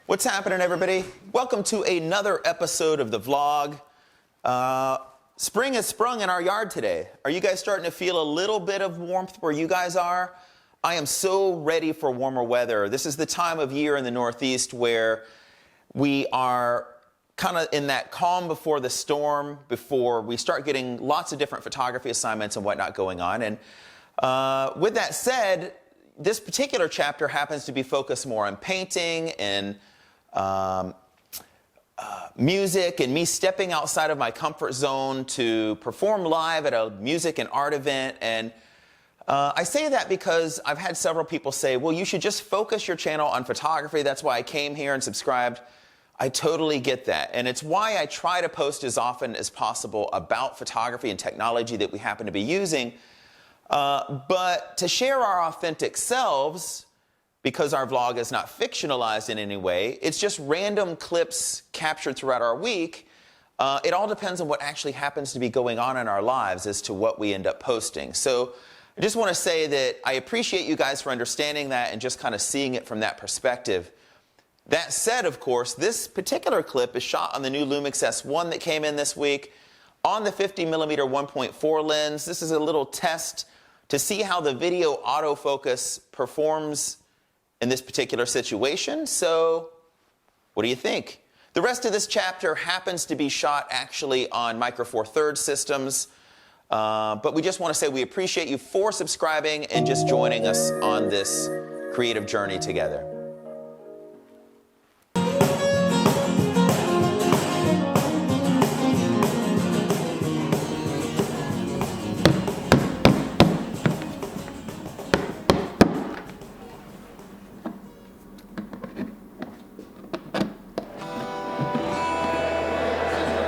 What's happening, everybody? Welcome to another episode of the vlog. Spring has sprung in our yard today. Are you guys starting to feel a little bit of warmth where you guys are? I am so ready for warmer weather. This is the time of year in the Northeast where we are kind of in that calm before the storm, before we start getting lots of different photography assignments and whatnot going on. And with that said, this particular chapter happens to be focused more on painting and music and me stepping outside of my comfort zone to perform live at a music and art event. And I say that because I've had several people say, well, you should just focus your channel on photography. That's why I came here and subscribed. I totally get that. And it's why I try to post as often as possible about photography and technology that we happen to be using. But to share our authentic selves, because our vlog is not fictionalized in any way, it's just random clips captured throughout our week. It all depends on what actually happens to be going on in our lives as to what we end up posting. So I just want to say that I appreciate you guys for understanding that and just kind of seeing it from that perspective. That said, of course, this particular clip is shot on the new Lumix S1 that came in this week on the 50mm 1.4 lens. This is a little test to see how the video autofocus performs in this particular situation. So what do you think? The rest of this chapter happens to be shot actually on Micro Four Thirds systems, but we just want to say we appreciate you for subscribing and just joining us on this creative journey together.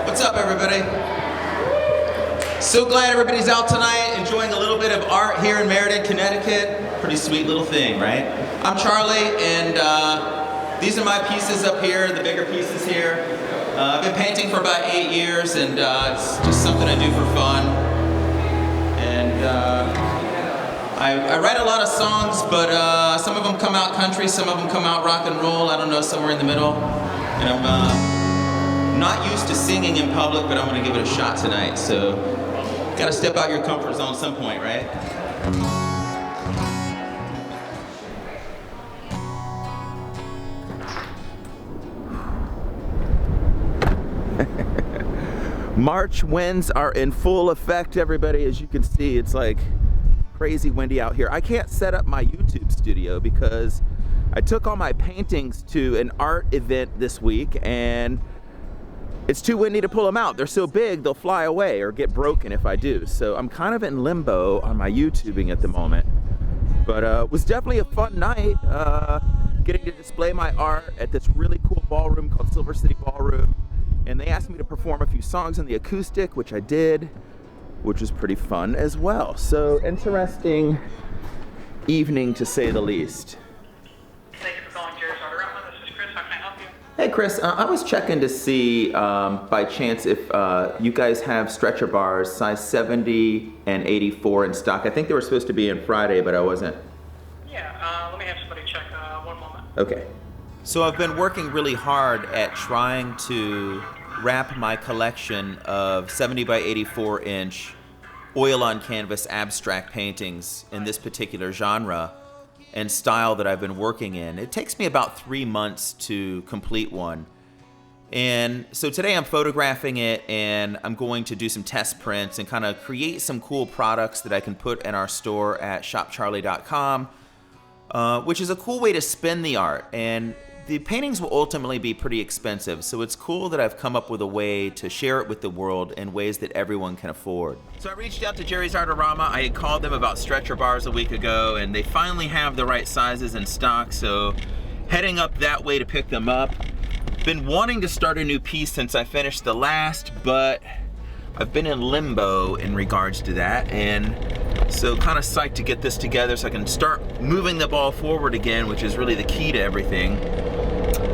What's up, everybody? So glad everybody's out tonight, enjoying a little bit of art here in Meriden, Connecticut. Pretty sweet little thing, right? I'm Charlie, and these are my pieces up here, the bigger pieces here. I've been painting for about 8 years, and it's just something I do for fun. And I write a lot of songs, but some of them come out country, some of them come out rock and roll, I don't know, somewhere in the middle. And I'm not used to singing in public, but I'm going to give it a shot tonight. So, got to step out your comfort zone at some point, right? March winds are in full effect, everybody. As you can see, it's like crazy windy out here. I can't set up my YouTube studio because I took all my paintings to an art event this week, and it's too windy to pull them out. They're so big, they'll fly away or get broken if I do. So I'm kind of in limbo on my YouTubing at the moment. But it was definitely a fun night, getting to display my art at this really cool ballroom called Silver City Ballroom. And they asked me to perform a few songs on the acoustic, which I did, which was pretty fun as well. So interesting evening, to say the least. Hey Chris, I was checking to see by chance if you guys have stretcher bars size 70 and 84 in stock. I think they were supposed to be in Friday, but I wasn't. Yeah, let me have somebody check, one moment. Okay. So I've been working really hard at trying to wrap my collection of 70 by 84 inch oil on canvas abstract paintings in this particular genre and style that I've been working in. It takes me about 3 months to complete one. And so today I'm photographing it, and I'm going to do some test prints and kind of create some cool products that I can put in our store at shopcharlie.com, which is a cool way to spend the art. And the paintings will ultimately be pretty expensive, so it's cool that I've come up with a way to share it with the world in ways that everyone can afford. So I reached out to Jerry's Artorama. I had called them about stretcher bars a week ago, and they finally have the right sizes in stock, so heading up that way to pick them up. Been wanting to start a new piece since I finished the last, but I've been in limbo in regards to that, and so kind of psyched to get this together so I can start moving the ball forward again, which is really the key to everything.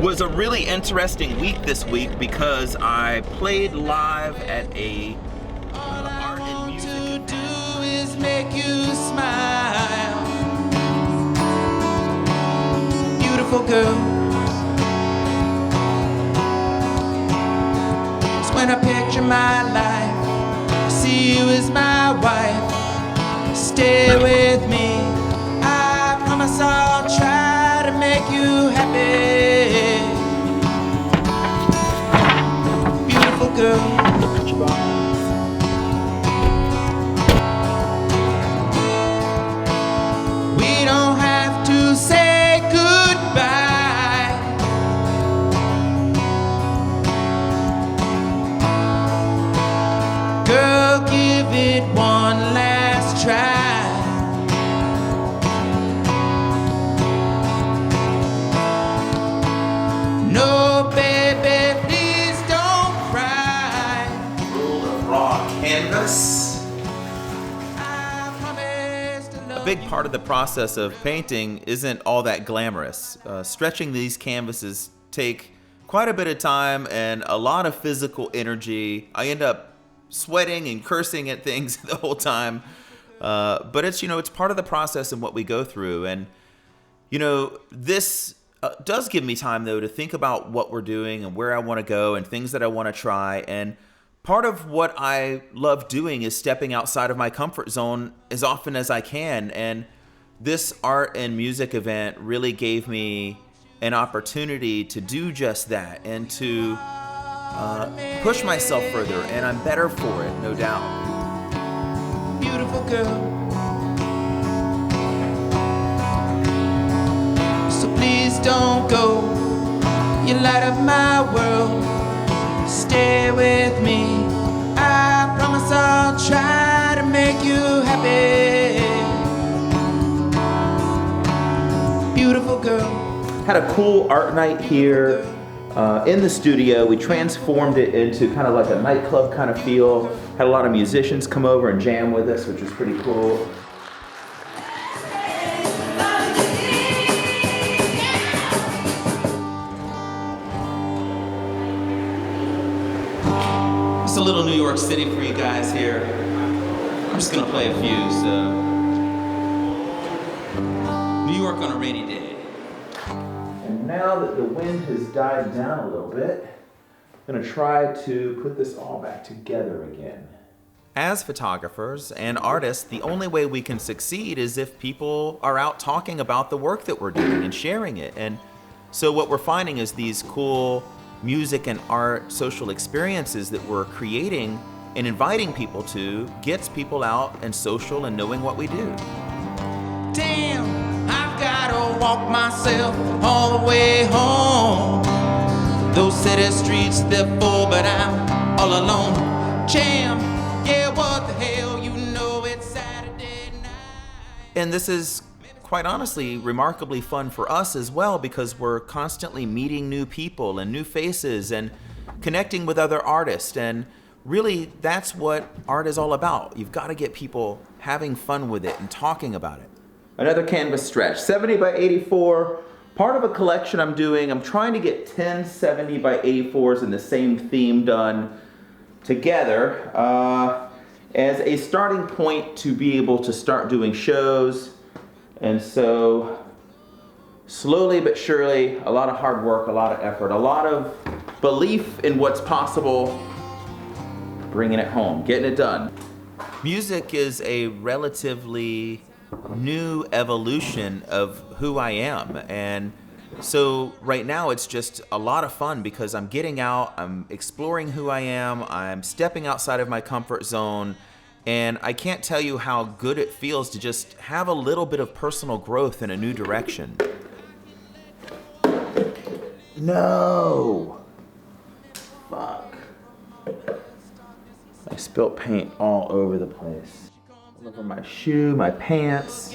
Was a really interesting week this week because I played live at a art and music event. All I want to do is make you smile, beautiful girl. of my life. I see you as my wife. Stay with me. I promise I'll try to make you happy. Beautiful girl. We don't have to say goodbye. Girl, give it one last try. No, baby, please don't cry. Roll of raw canvas. I promise to love A big you. part of the process of painting isn't all that glamorous. Stretching these canvases take quite a bit of time and a lot of physical energy. I end up sweating and cursing at things the whole time. But it's, it's part of the process and what we go through. And, this does give me time, though, to think about what we're doing and where I want to go and things that I want to try. And part of what I love doing is stepping outside of my comfort zone as often as I can. And this art and music event really gave me an opportunity to do just that and to push myself further. And I'm better for it, no doubt. Beautiful girl. So please don't go. You light up my world. Stay with me. I promise I'll try to make you happy. Beautiful girl. Had a cool art night here in the studio. We transformed it into kind of like a nightclub kind of feel. Had a lot of musicians come over and jam with us, which was pretty cool. It's a little New York City for you guys here. I'm just gonna play a few. So, New York on a rainy day. And now that the wind has died down a little bit, I'm gonna try to put this all back together again. As photographers and artists, the only way we can succeed is if people are out talking about the work that we're doing and sharing it. And so what we're finding is these cool music and art social experiences that we're creating and inviting people to gets people out and social and knowing what we do. Damn, I've gotta walk myself all the way home. Those city streets, they're full, but I'm all alone. Jam, yeah, what the hell, it's Saturday night. And this is quite honestly remarkably fun for us as well, because we're constantly meeting new people and new faces and connecting with other artists. And really, that's what art is all about. You've got to get people having fun with it and talking about it. Another canvas stretch, 70 by 84, part of a collection I'm doing. I'm trying to get 10 70 by 84s in the same theme done together as a starting point to be able to start doing shows. And so slowly but surely, a lot of hard work, a lot of effort, a lot of belief in what's possible, bringing it home, getting it done. Music is a relatively new evolution of who I am. And so right now it's just a lot of fun because I'm getting out, I'm exploring who I am, I'm stepping outside of my comfort zone. And I can't tell you how good it feels to just have a little bit of personal growth in a new direction. No! Fuck. I spilled paint all over the place. All over my shoe, my pants,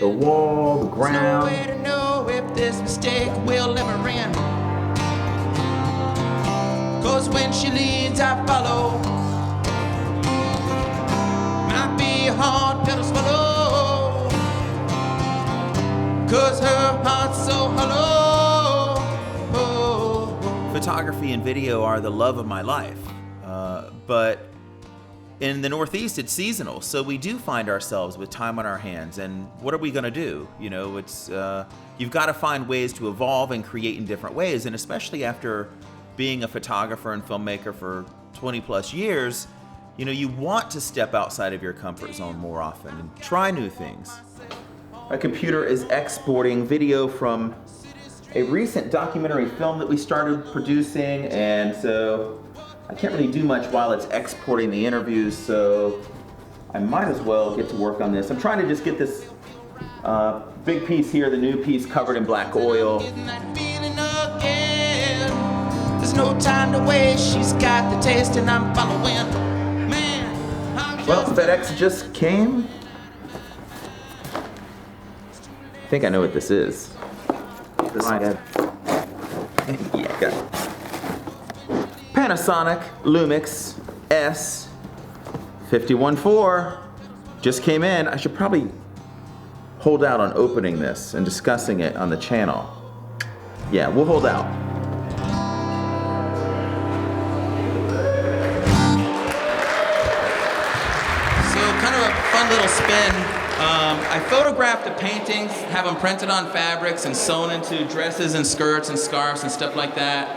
the wall, the ground. There's no way to know if this mistake will ever end. 'Cause when she leads, I follow. Might be a hard pill to swallow, 'cause her heart's so hollow. Photography and video are the love of my life, but in the Northeast it's seasonal, so we do find ourselves with time on our hands. And what are we going to do? It's you've got to find ways to evolve and create in different ways. And especially after being a photographer and filmmaker for 20 plus years, you know, you want to step outside of your comfort zone more often and try new things. My computer is exporting video from a recent documentary film that we started producing, and so I can't really do much while it's exporting the interviews, so I might as well get to work on this. I'm trying to just get this big piece here, the new piece, covered in black oil. There's no time to waste, she's got the taste and I'm following. Man, well, FedEx just came. I think I know what this is. This might have. Yeah, got it. Panasonic Lumix S514 just came in. I should probably hold out on opening this and discussing it on the channel. Yeah, we'll hold out. So kind of a fun little spin. I photographed the paintings, have them printed on fabrics and sewn into dresses and skirts and scarves and stuff like that.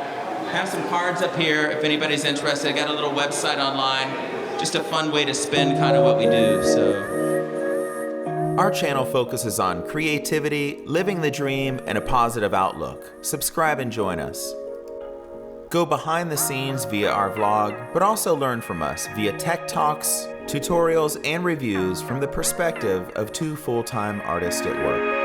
Have some cards up here if anybody's interested. I got a little website online. Just a fun way to spend kind of what we do. So our channel focuses on creativity, living the dream, and a positive outlook. Subscribe and join us. Go behind the scenes via our vlog, but also learn from us via tech talks, tutorials, and reviews from the perspective of two full-time artists at work.